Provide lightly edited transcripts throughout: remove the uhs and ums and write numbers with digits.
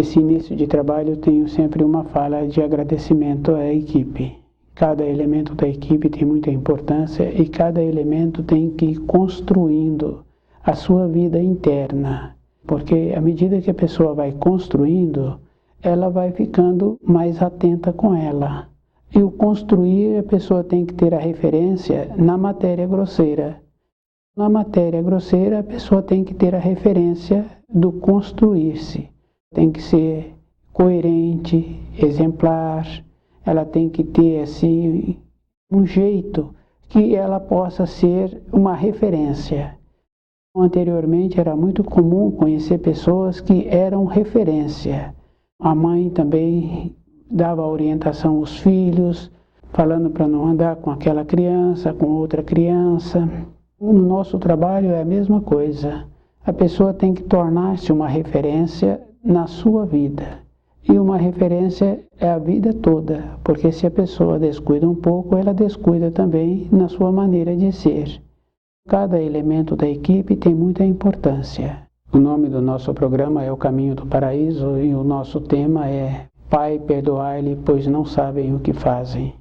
Nesse início de trabalho eu tenho sempre uma fala de agradecimento à equipe. Cada elemento da equipe tem muita importância e cada elemento tem que ir construindo a sua vida interna, porque à medida que a pessoa vai construindo, ela vai ficando mais atenta com ela. E o construir, a pessoa tem que ter a referência na matéria grosseira. Na matéria grosseira, a pessoa tem que ter a referência do construir-se. Tem que ser coerente, exemplar, ela tem que ter assim um jeito que ela possa ser uma referência. Anteriormente era muito comum conhecer pessoas que eram referência. A mãe também dava orientação aos filhos, falando para não andar com aquela criança, com outra criança. No nosso trabalho é a mesma coisa. A pessoa tem que tornar-se uma referência na sua vida. E uma referência é a vida toda, porque se a pessoa descuida um pouco, ela descuida também na sua maneira de ser. Cada elemento da equipe tem muita importância. O nome do nosso programa é O Caminho do Paraíso e o nosso tema é Pai, perdoai-lhe, pois não sabem o que fazem.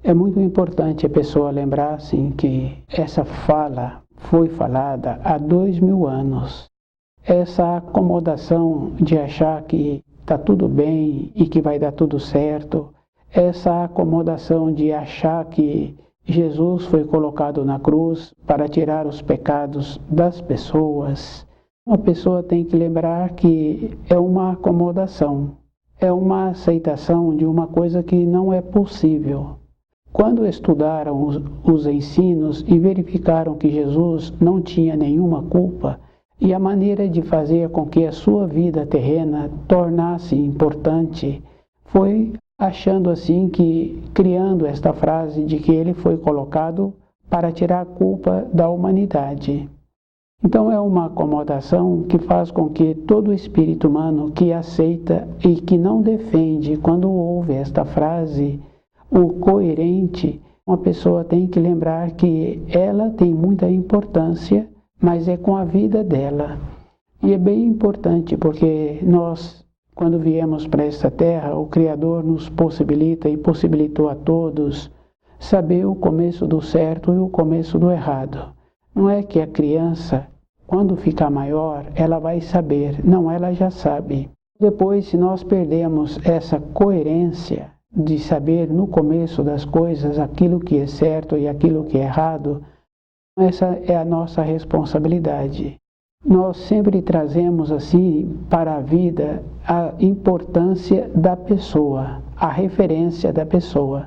É muito importante a pessoa lembrar assim, que essa fala foi falada há 2000 anos. Essa acomodação de achar que está tudo bem e que vai dar tudo certo, essa acomodação de achar que Jesus foi colocado na cruz para tirar os pecados das pessoas, uma pessoa tem que lembrar que é uma acomodação, é uma aceitação de uma coisa que não é possível. Quando estudaram os ensinos e verificaram que Jesus não tinha nenhuma culpa, e a maneira de fazer com que a sua vida terrena tornasse importante, foi achando assim que, criando esta frase de que ele foi colocado para tirar a culpa da humanidade. Então é uma acomodação que faz com que todo espírito humano que aceita e que não defende, quando ouve esta frase, o coerente, uma pessoa tem que lembrar que ela tem muita importância, mas é com a vida dela. E é bem importante porque nós, quando viemos para esta terra, o Criador nos possibilita e possibilitou a todos saber o começo do certo e o começo do errado. Não é que a criança, quando ficar maior, ela vai saber. Não, ela já sabe. Depois, se nós perdemos essa coerência de saber no começo das coisas aquilo que é certo e aquilo que é errado, essa é a nossa responsabilidade. Nós sempre trazemos assim para a vida a importância da pessoa, a referência da pessoa.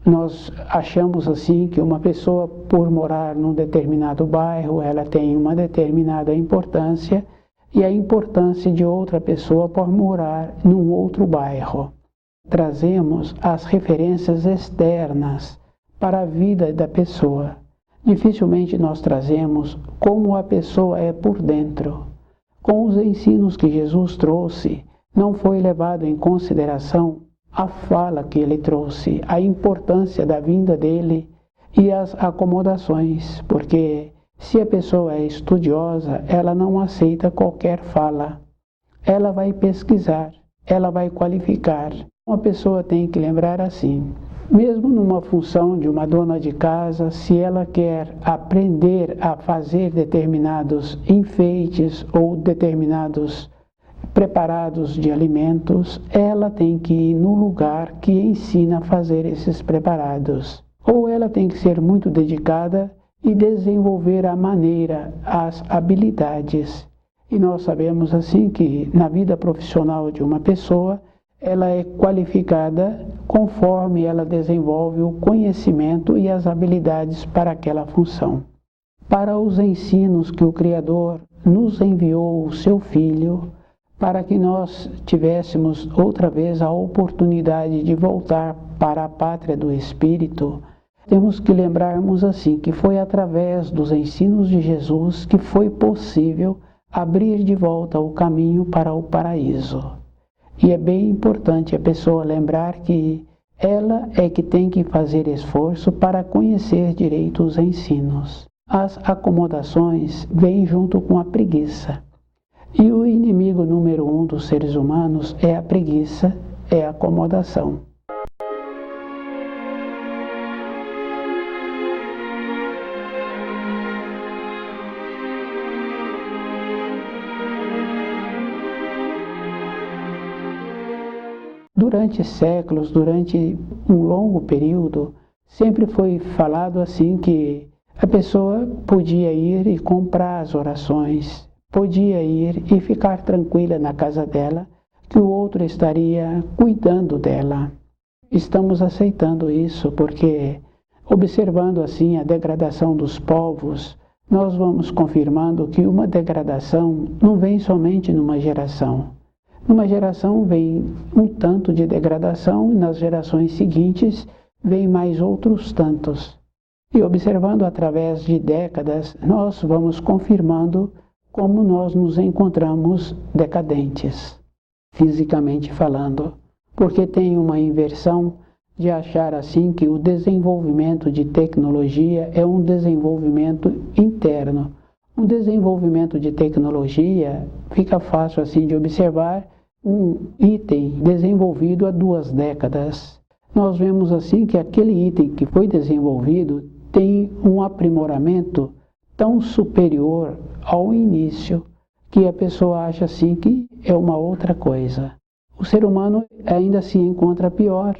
Nós achamos assim que uma pessoa, por morar num determinado bairro, ela tem uma determinada importância e a importância de outra pessoa por morar num outro bairro. Trazemos as referências externas para a vida da pessoa. Dificilmente nós trazemos como a pessoa é por dentro. Com os ensinos que Jesus trouxe, não foi levado em consideração a fala que ele trouxe, a importância da vinda dele e as acomodações, porque se a pessoa é estudiosa, ela não aceita qualquer fala. Ela vai pesquisar, ela vai qualificar. Uma pessoa tem que lembrar assim, mesmo numa função de uma dona de casa, se ela quer aprender a fazer determinados enfeites ou determinados preparados de alimentos, ela tem que ir no lugar que ensina a fazer esses preparados. Ou ela tem que ser muito dedicada e desenvolver a maneira, as habilidades. E nós sabemos assim que na vida profissional de uma pessoa, ela é qualificada conforme ela desenvolve o conhecimento e as habilidades para aquela função. Para os ensinos que o Criador nos enviou o seu Filho, para que nós tivéssemos outra vez a oportunidade de voltar para a pátria do Espírito, temos que lembrarmos assim que foi através dos ensinos de Jesus que foi possível abrir de volta o caminho para o paraíso. E é bem importante a pessoa lembrar que ela é que tem que fazer esforço para conhecer direito os ensinos. As acomodações vêm junto com a preguiça. E o inimigo número 1 dos seres humanos é a preguiça, é a acomodação. Durante séculos, durante um longo período, sempre foi falado assim que a pessoa podia ir e comprar as orações, podia ir e ficar tranquila na casa dela, que o outro estaria cuidando dela. Estamos aceitando isso porque, observando assim a degradação dos povos, nós vamos confirmando que uma degradação não vem somente numa geração. Numa geração vem um tanto de degradação e nas gerações seguintes vem mais outros tantos. E observando através de décadas, nós vamos confirmando como nós nos encontramos decadentes, fisicamente falando, porque tem uma inversão de achar assim que o desenvolvimento de tecnologia é um desenvolvimento interno. Um desenvolvimento de tecnologia fica fácil assim de observar um item desenvolvido há 2 décadas. Nós vemos assim que aquele item que foi desenvolvido tem um aprimoramento tão superior ao início que a pessoa acha assim que é uma outra coisa. O ser humano ainda se encontra pior,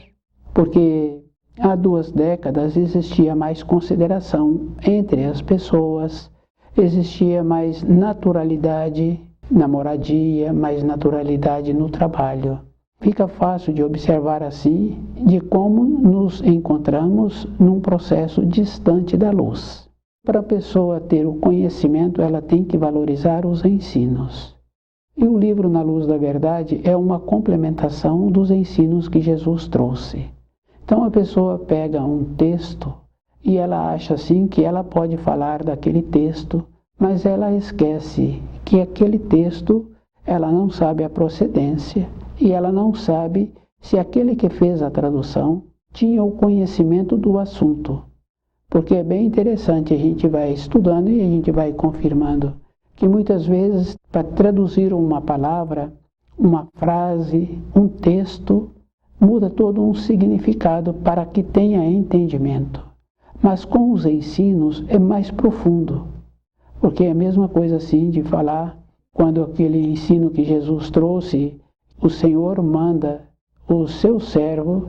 porque há 2 décadas existia mais consideração entre as pessoas, existia mais naturalidade na moradia, mais naturalidade no trabalho. Fica fácil de observar assim de como nos encontramos num processo distante da luz. Para a pessoa ter o conhecimento, ela tem que valorizar os ensinos. E o livro Na Luz da Verdade é uma complementação dos ensinos que Jesus trouxe. Então a pessoa pega um texto e ela acha assim que ela pode falar daquele texto, mas ela esquece que aquele texto ela não sabe a procedência e ela não sabe se aquele que fez a tradução tinha o conhecimento do assunto. Porque é bem interessante, a gente vai estudando e a gente vai confirmando que muitas vezes para traduzir uma palavra, uma frase, um texto, muda todo um significado para que tenha entendimento. Mas com os ensinos é mais profundo, porque é a mesma coisa assim de falar quando aquele ensino que Jesus trouxe, o Senhor manda o seu servo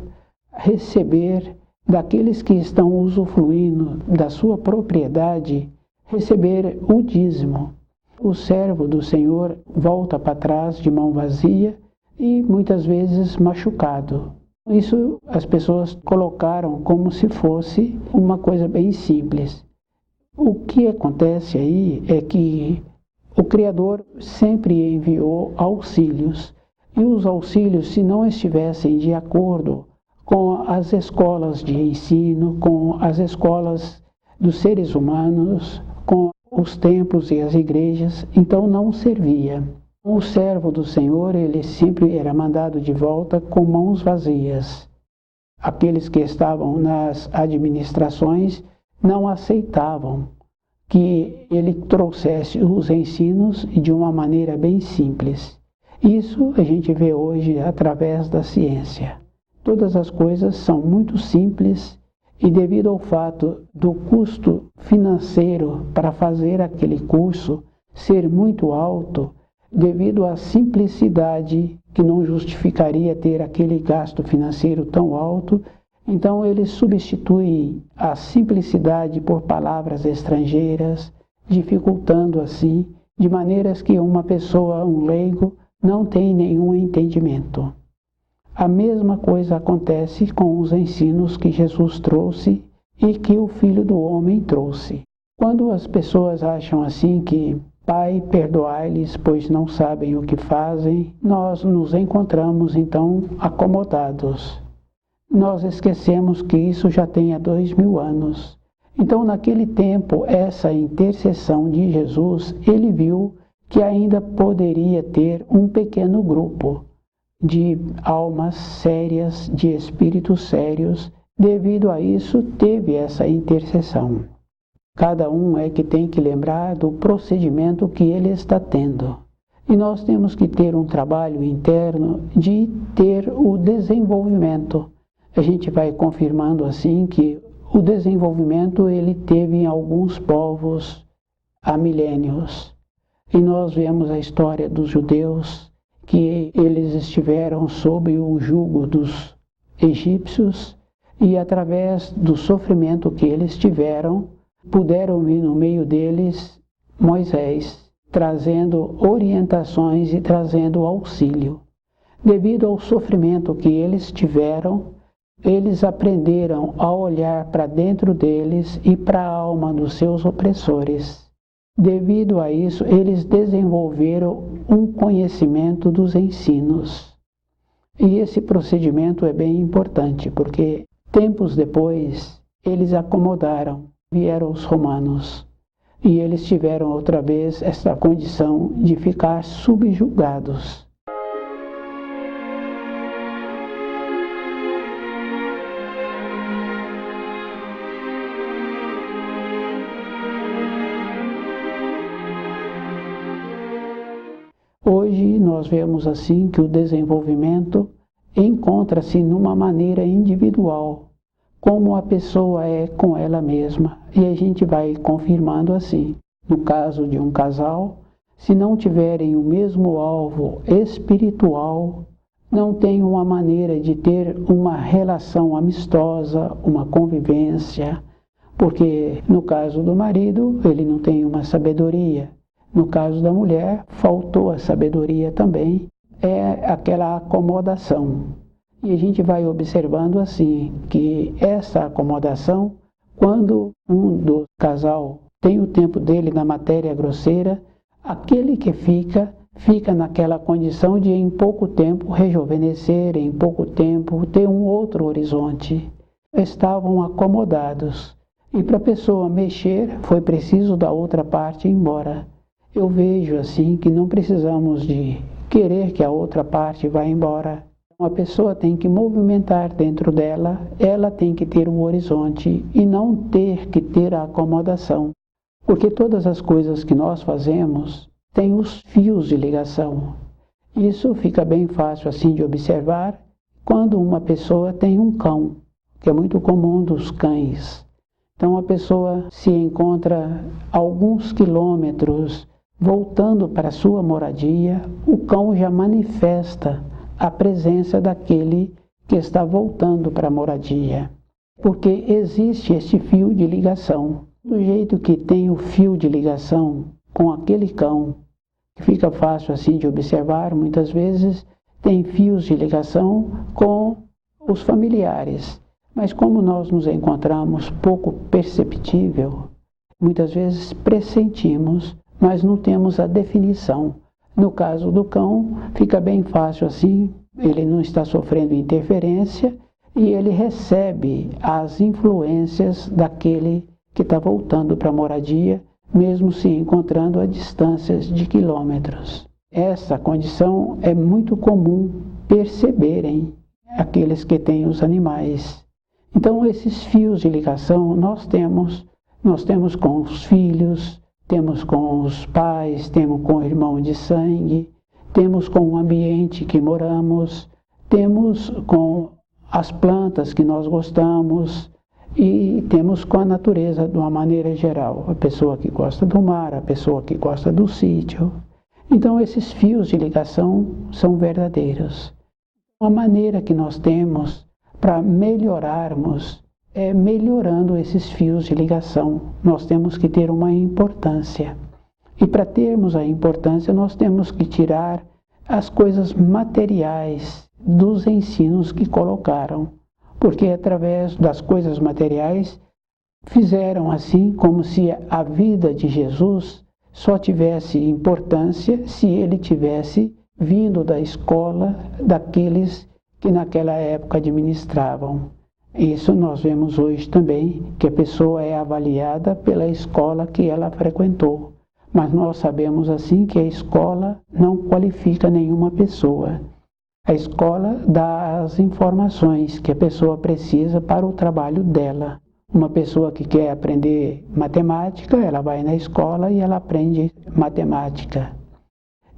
receber daqueles que estão usufruindo da sua propriedade, receber o dízimo. O servo do Senhor volta para trás de mão vazia e muitas vezes machucado. Isso as pessoas colocaram como se fosse uma coisa bem simples. O que acontece aí é que o Criador sempre enviou auxílios, e os auxílios, se não estivessem de acordo com as escolas de ensino, com as escolas dos seres humanos, com os templos e as igrejas, então não servia. O servo do Senhor, ele sempre era mandado de volta com mãos vazias. Aqueles que estavam nas administrações não aceitavam que ele trouxesse os ensinos de uma maneira bem simples. Isso a gente vê hoje através da ciência. Todas as coisas são muito simples e devido ao fato do custo financeiro para fazer aquele curso ser muito alto, devido à simplicidade que não justificaria ter aquele gasto financeiro tão alto, então eles substituem a simplicidade por palavras estrangeiras, dificultando assim, de maneiras que uma pessoa, um leigo, não tem nenhum entendimento. A mesma coisa acontece com os ensinos que Jesus trouxe e que o Filho do Homem trouxe. Quando as pessoas acham assim que Pai, perdoai-lhes, pois não sabem o que fazem, nós nos encontramos então acomodados. Nós esquecemos que isso já tem há 2000 anos. Então, naquele tempo, essa intercessão de Jesus, ele viu que ainda poderia ter um pequeno grupo. de almas sérias, de espíritos sérios. Devido a isso, teve essa intercessão. Cada um é que tem que lembrar do procedimento que ele está tendo. E nós temos que ter um trabalho interno de ter o desenvolvimento. A gente vai confirmando assim que o desenvolvimento ele teve em alguns povos há milênios. E nós vemos a história dos judeus, que eles estiveram sob o jugo dos egípcios e através do sofrimento que eles tiveram, puderam vir no meio deles Moisés, trazendo orientações e trazendo auxílio. Devido ao sofrimento que eles tiveram, eles aprenderam a olhar para dentro deles e para a alma dos seus opressores. Devido a isso, eles desenvolveram um conhecimento dos ensinos. E esse procedimento é bem importante, porque tempos depois, eles acomodaram, vieram os romanos, e eles tiveram outra vez essa condição de ficar subjugados. Hoje nós vemos assim que o desenvolvimento encontra-se numa maneira individual, como a pessoa é com ela mesma, e a gente vai confirmando assim. No caso de um casal, se não tiverem o mesmo alvo espiritual, não tem uma maneira de ter uma relação amistosa, uma convivência, porque no caso do marido, ele não tem uma sabedoria. No caso da mulher, faltou a sabedoria também, é aquela acomodação. E a gente vai observando assim, que essa acomodação, quando um do casal tem o tempo dele na matéria grosseira, aquele que fica naquela condição de em pouco tempo rejuvenescer, em pouco tempo ter um outro horizonte. Estavam acomodados. E para a pessoa mexer, foi preciso da outra parte ir embora. Eu vejo assim que não precisamos de querer que a outra parte vá embora. A pessoa tem que movimentar dentro dela, ela tem que ter um horizonte e não ter que ter a acomodação. Porque todas as coisas que nós fazemos têm os fios de ligação. Isso fica bem fácil assim de observar quando uma pessoa tem um cão, que é muito comum dos cães. Então a pessoa se encontra a alguns quilômetros voltando para a sua moradia, o cão já manifesta a presença daquele que está voltando para a moradia. Porque existe esse fio de ligação. Do jeito que tem o fio de ligação com aquele cão, que fica fácil assim de observar, muitas vezes tem fios de ligação com os familiares. Mas como nós nos encontramos pouco perceptível, muitas vezes pressentimos, mas não temos a definição. No caso do cão, fica bem fácil assim, ele não está sofrendo interferência e ele recebe as influências daquele que está voltando para a moradia, mesmo se encontrando a distâncias de quilômetros. Essa condição é muito comum perceberem aqueles que têm os animais. Então, esses fios de ligação nós temos com os filhos, temos com os pais, temos com o irmão de sangue, temos com o ambiente que moramos, temos com as plantas que nós gostamos e temos com a natureza de uma maneira geral. A pessoa que gosta do mar, a pessoa que gosta do sítio. Então esses fios de ligação são verdadeiros. Uma maneira que nós temos para melhorarmos é melhorando esses fios de ligação. Nós temos que ter uma importância. E para termos a importância, nós temos que tirar as coisas materiais dos ensinos que colocaram. Porque através das coisas materiais, fizeram assim como se a vida de Jesus só tivesse importância se ele tivesse vindo da escola daqueles que naquela época administravam. Isso nós vemos hoje também, que a pessoa é avaliada pela escola que ela frequentou. Mas nós sabemos assim que a escola não qualifica nenhuma pessoa. A escola dá as informações que a pessoa precisa para o trabalho dela. Uma pessoa que quer aprender matemática, ela vai na escola e ela aprende matemática.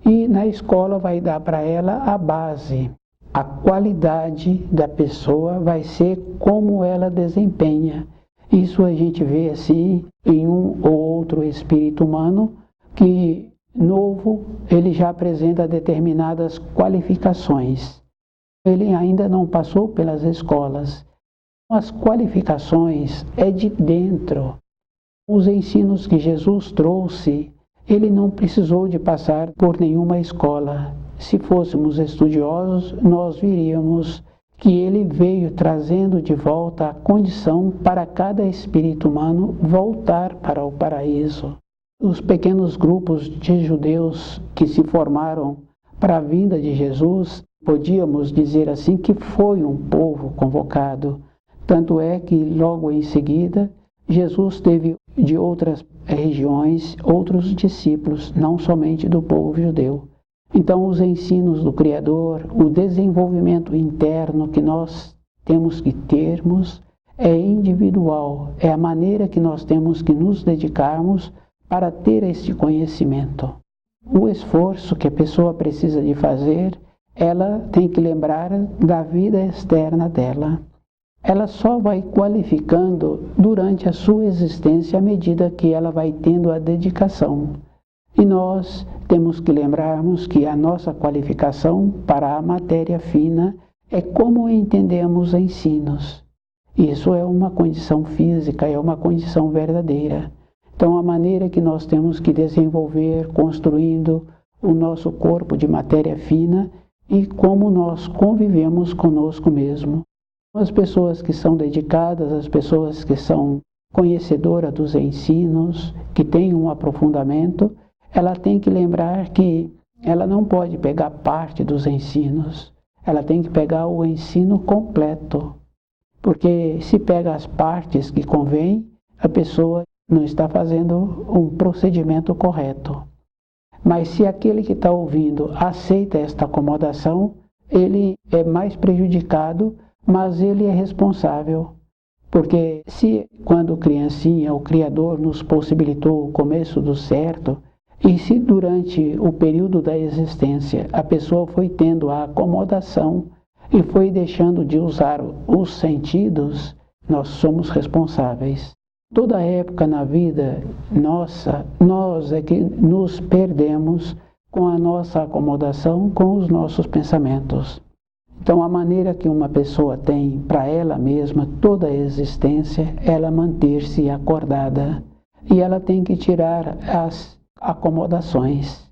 E na escola vai dar para ela a base. A qualidade da pessoa vai ser como ela desempenha. Isso a gente vê assim em um ou outro espírito humano que novo, ele já apresenta determinadas qualificações. Ele ainda não passou pelas escolas. As qualificações é de dentro. Os ensinos que Jesus trouxe, ele não precisou de passar por nenhuma escola. Se fôssemos estudiosos, nós viríamos que ele veio trazendo de volta a condição para cada espírito humano voltar para o paraíso. Os pequenos grupos de judeus que se formaram para a vinda de Jesus, podíamos dizer assim que foi um povo convocado. Tanto é que logo em seguida, Jesus teve de outras regiões outros discípulos, não somente do povo judeu. Então, os ensinos do Criador, o desenvolvimento interno que nós temos que termos é individual, é a maneira que nós temos que nos dedicarmos para ter este conhecimento. O esforço que a pessoa precisa de fazer, ela tem que lembrar da vida externa dela. Ela só vai qualificando durante a sua existência à medida que ela vai tendo a dedicação. E nós temos que lembrarmos que a nossa qualificação para a matéria fina é como entendemos ensinos. Isso é uma condição física, é uma condição verdadeira. Então, a maneira que nós temos que desenvolver, construindo o nosso corpo de matéria fina e como nós convivemos conosco mesmo. As pessoas que são dedicadas, as pessoas que são conhecedoras dos ensinos, que têm um aprofundamento, ela tem que lembrar que ela não pode pegar parte dos ensinos, ela tem que pegar o ensino completo. Porque se pega as partes que convém, a pessoa não está fazendo um procedimento correto. Mas se aquele que está ouvindo aceita esta acomodação, ele é mais prejudicado, mas ele é responsável. Porque se quando criancinha o Criador nos possibilitou o começo do certo, e se durante o período da existência a pessoa foi tendo a acomodação e foi deixando de usar os sentidos, nós somos responsáveis. Toda época na vida nossa, nós é que nos perdemos com a nossa acomodação, com os nossos pensamentos. Então, a maneira que uma pessoa tem para ela mesma, toda a existência, ela manter-se acordada. E ela tem que tirar as acomodações.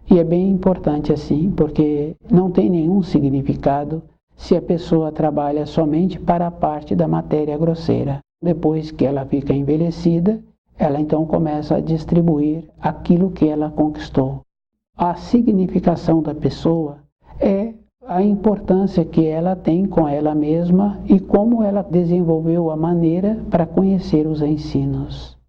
E é bem importante assim, porque não tem nenhum significado se a pessoa trabalha somente para a parte da matéria grosseira. Depois que ela fica envelhecida, ela então começa a distribuir aquilo que ela conquistou. A significação da pessoa é a importância que ela tem com ela mesma e como ela desenvolveu a maneira para conhecer os ensinos.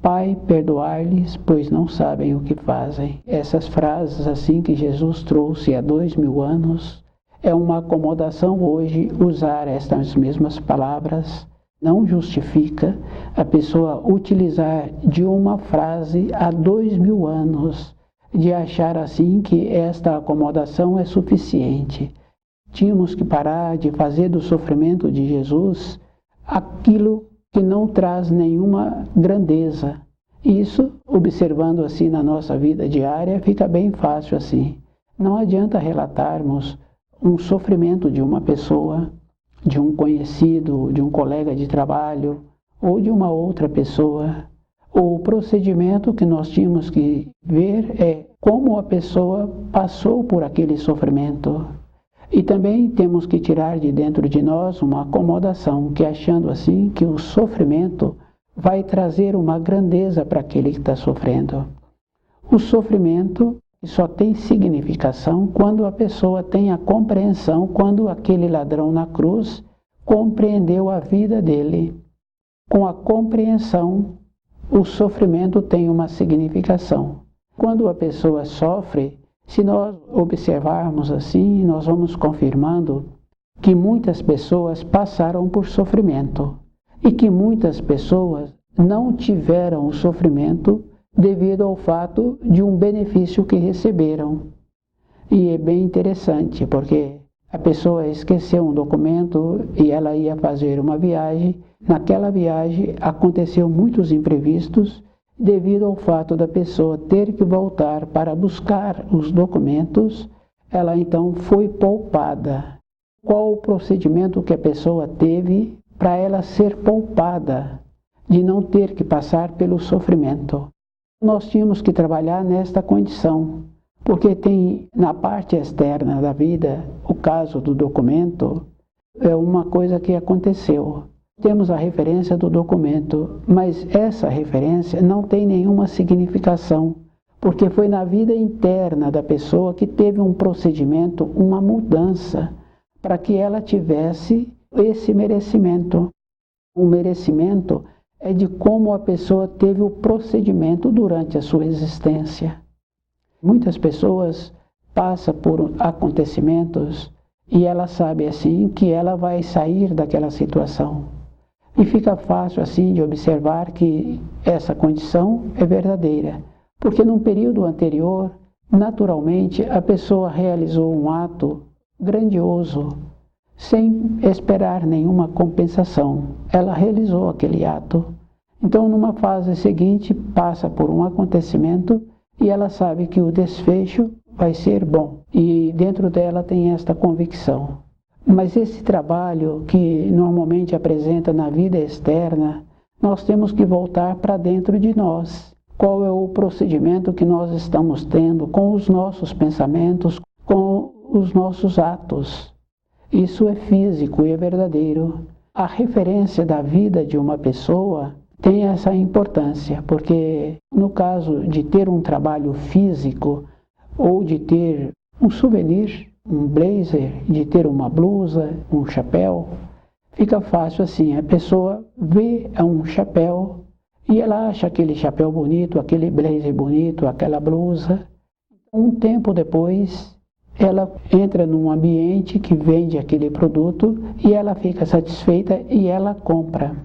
Pai, perdoai-lhes, pois não sabem o que fazem. Essas frases assim que Jesus trouxe há 2000 anos, é uma acomodação hoje usar estas mesmas palavras. Não justifica a pessoa utilizar de uma frase há 2000 anos, de achar assim que esta acomodação é suficiente. Tínhamos que parar de fazer do sofrimento de Jesus aquilo que não traz nenhuma grandeza. Isso, observando assim na nossa vida diária, fica bem fácil assim. Não adianta relatarmos um sofrimento de uma pessoa, de um conhecido, de um colega de trabalho ou de uma outra pessoa. O procedimento que nós tínhamos que ver é como a pessoa passou por aquele sofrimento. E também temos que tirar de dentro de nós uma acomodação, que achando assim que o sofrimento vai trazer uma grandeza para aquele que está sofrendo. O sofrimento que só tem significação quando a pessoa tem a compreensão, quando aquele ladrão na cruz compreendeu a vida dele. Com a compreensão, o sofrimento tem uma significação. Quando a pessoa sofre, se nós observarmos assim, nós vamos confirmando que muitas pessoas passaram por sofrimento e que muitas pessoas não tiveram o sofrimento devido ao fato de um benefício que receberam. E é bem interessante, porque a pessoa esqueceu um documento e ela ia fazer uma viagem. Naquela viagem aconteceu muitos imprevistos devido ao fato da pessoa ter que voltar para buscar os documentos. Ela então foi poupada. Qual o procedimento que a pessoa teve para ela ser poupada de não ter que passar pelo sofrimento? Nós tínhamos que trabalhar nesta condição, porque tem na parte externa da vida, o caso do documento é uma coisa que aconteceu. Temos a referência do documento, mas essa referência não tem nenhuma significação, porque foi na vida interna da pessoa que teve um procedimento, uma mudança, para que ela tivesse esse merecimento. O merecimento é de como a pessoa teve o procedimento durante a sua existência. Muitas pessoas passam por acontecimentos e ela sabe assim que ela vai sair daquela situação. E fica fácil assim de observar que essa condição é verdadeira, porque num período anterior, naturalmente, a pessoa realizou um ato grandioso, sem esperar nenhuma compensação. Ela realizou aquele ato. Então, numa fase seguinte, passa por um acontecimento e ela sabe que o desfecho vai ser bom. E dentro dela tem esta convicção. Mas esse trabalho que normalmente apresenta na vida externa, nós temos que voltar para dentro de nós. Qual é o procedimento que nós estamos tendo com os nossos pensamentos, com os nossos atos? Isso é físico e é verdadeiro. A referência da vida de uma pessoa tem essa importância, porque no caso de ter um trabalho físico ou de ter um souvenir, um blazer, de ter uma blusa, um chapéu, fica fácil assim, a pessoa vê um chapéu e ela acha aquele chapéu bonito, aquele blazer bonito, aquela blusa. Um tempo depois, ela entra num ambiente que vende aquele produto e ela fica satisfeita e ela compra.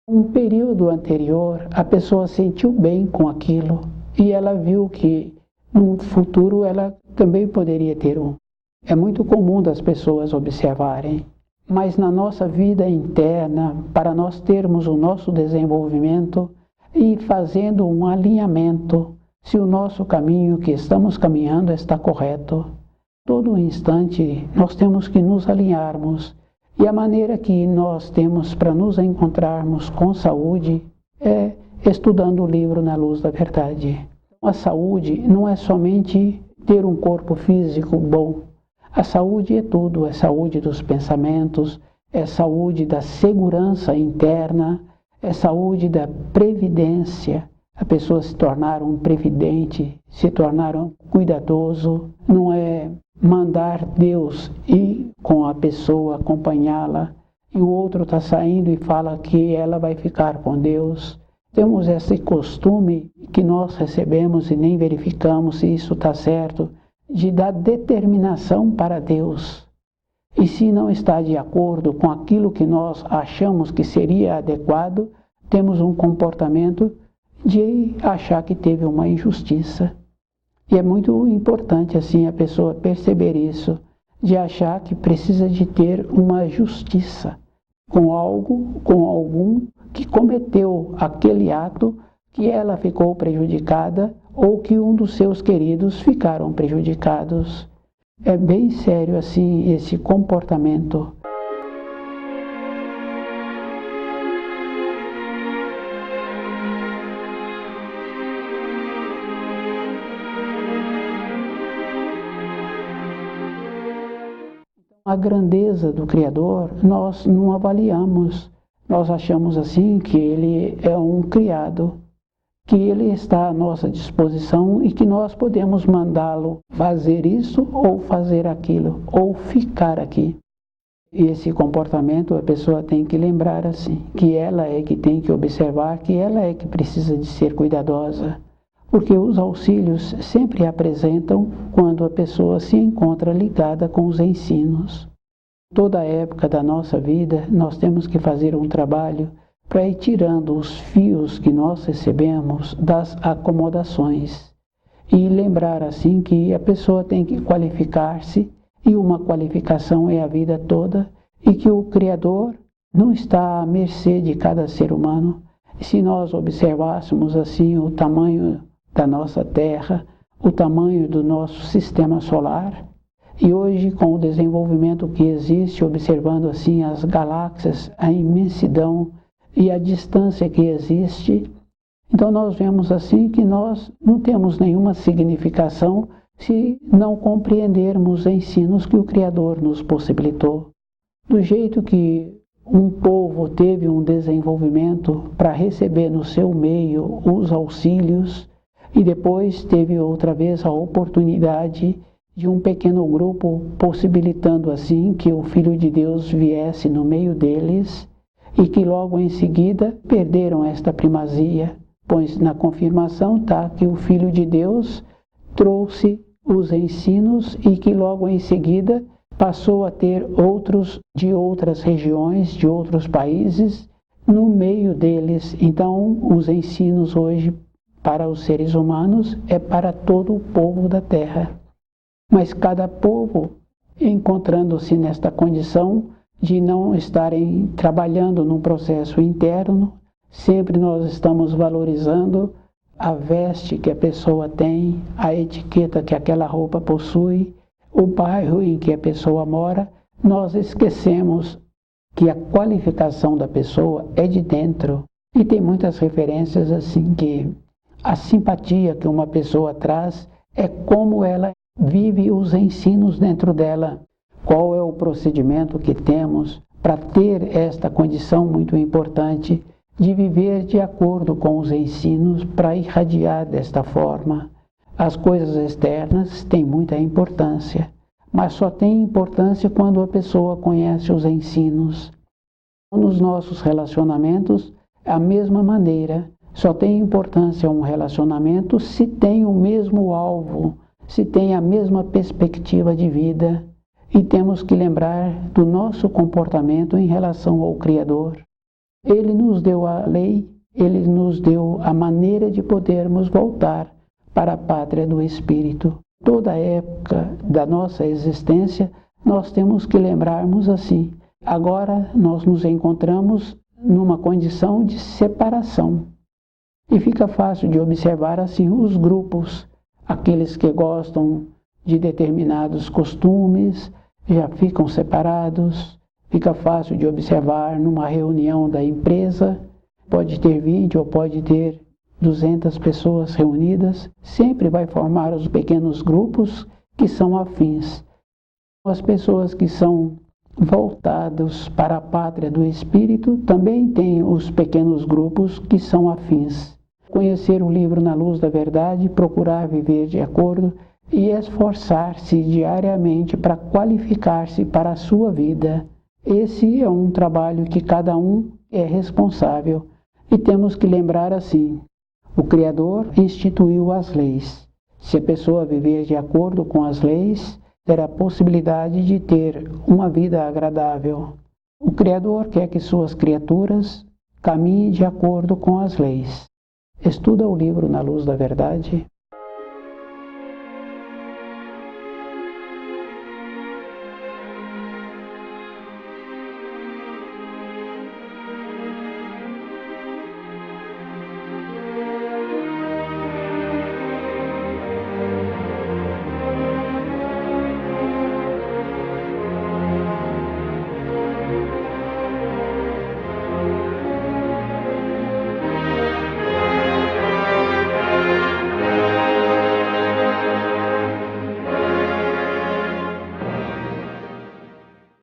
Um período anterior, a pessoa sentiu bem com aquilo e ela viu que no futuro ela também poderia ter um. É muito comum das pessoas observarem, mas na nossa vida interna, para nós termos o nosso desenvolvimento e fazendo um alinhamento, se o nosso caminho que estamos caminhando está correto, todo instante nós temos que nos alinharmos. E a maneira que nós temos para nos encontrarmos com saúde é estudando o livro Na Luz da Verdade. A saúde não é somente ter um corpo físico bom. A saúde é tudo, é saúde dos pensamentos, é saúde da segurança interna, é saúde da previdência. A pessoa se tornar um previdente, se tornar um cuidadoso, não é mandar Deus ir com a pessoa, acompanhá-la, e o outro está saindo e fala que ela vai ficar com Deus. Temos esse costume que nós recebemos e nem verificamos se isso está certo, de dar determinação para Deus. E se não está de acordo com aquilo que nós achamos que seria adequado, temos um comportamento de achar que teve uma injustiça. E é muito importante assim a pessoa perceber isso, de achar que precisa de ter uma justiça com algum que cometeu aquele ato que ela ficou prejudicada ou que um dos seus queridos ficaram prejudicados. É bem sério assim esse comportamento. A grandeza do Criador nós não avaliamos. Nós achamos assim que ele é um criado. que ele está à nossa disposição e que nós podemos mandá-lo fazer isso ou fazer aquilo, ou ficar aqui. Esse comportamento a pessoa tem que lembrar assim, que ela é que tem que observar, que ela é que precisa de ser cuidadosa, porque os auxílios sempre apresentam quando a pessoa se encontra ligada com os ensinos. Toda a época da nossa vida nós temos que fazer um trabalho para ir tirando os fios que nós recebemos das acomodações e lembrar assim que a pessoa tem que qualificar-se. E uma qualificação é a vida toda, e que o Criador não está à mercê de cada ser humano. Se nós observássemos assim o tamanho da nossa Terra, o tamanho do nosso sistema solar, e hoje com o desenvolvimento que existe, observando assim as galáxias, a imensidão e a distância que existe, então nós vemos assim que nós não temos nenhuma significação se não compreendermos os ensinos que o Criador nos possibilitou. Do jeito que um povo teve um desenvolvimento para receber no seu meio os auxílios e depois teve outra vez a oportunidade de um pequeno grupo possibilitando assim que o Filho de Deus viesse no meio deles e que logo em seguida perderam esta primazia, pois na confirmação está que o Filho de Deus trouxe os ensinos e que logo em seguida passou a ter outros de outras regiões, de outros países, no meio deles. Então, os ensinos hoje para os seres humanos é para todo o povo da Terra. Mas cada povo, encontrando-se nesta condição de não estarem trabalhando num processo interno, sempre nós estamos valorizando a veste que a pessoa tem, a etiqueta que aquela roupa possui, o bairro em que a pessoa mora, nós esquecemos que a qualificação da pessoa é de dentro. E tem muitas referências assim que a simpatia que uma pessoa traz é como ela vive os ensinos dentro dela. Qual é o procedimento que temos para ter esta condição muito importante de viver de acordo com os ensinos para irradiar desta forma. As coisas externas têm muita importância, mas só tem importância quando a pessoa conhece os ensinos. Nos nossos relacionamentos, a mesma maneira, só tem importância um relacionamento se tem o mesmo alvo, se tem a mesma perspectiva de vida, e temos que lembrar do nosso comportamento em relação ao Criador. Ele nos deu a lei, ele nos deu a maneira de podermos voltar para a pátria do Espírito. Toda a época da nossa existência, nós temos que lembrarmos assim. Agora nós nos encontramos numa condição de separação. E fica fácil de observar assim os grupos, aqueles que gostam de determinados costumes, já ficam separados. Fica fácil de observar numa reunião da empresa, pode ter 20 ou pode ter 200 pessoas reunidas, sempre vai formar os pequenos grupos que são afins. As pessoas que são voltadas para a pátria do Espírito também têm os pequenos grupos que são afins. Conhecer o livro na luz da verdade, procurar viver de acordo e esforçar-se diariamente para qualificar-se para a sua vida. Esse é um trabalho que cada um é responsável e temos que lembrar assim, o Criador instituiu as leis. Se a pessoa viver de acordo com as leis, terá a possibilidade de ter uma vida agradável. O Criador quer que suas criaturas caminhem de acordo com as leis. Estuda o livro Na Luz da Verdade.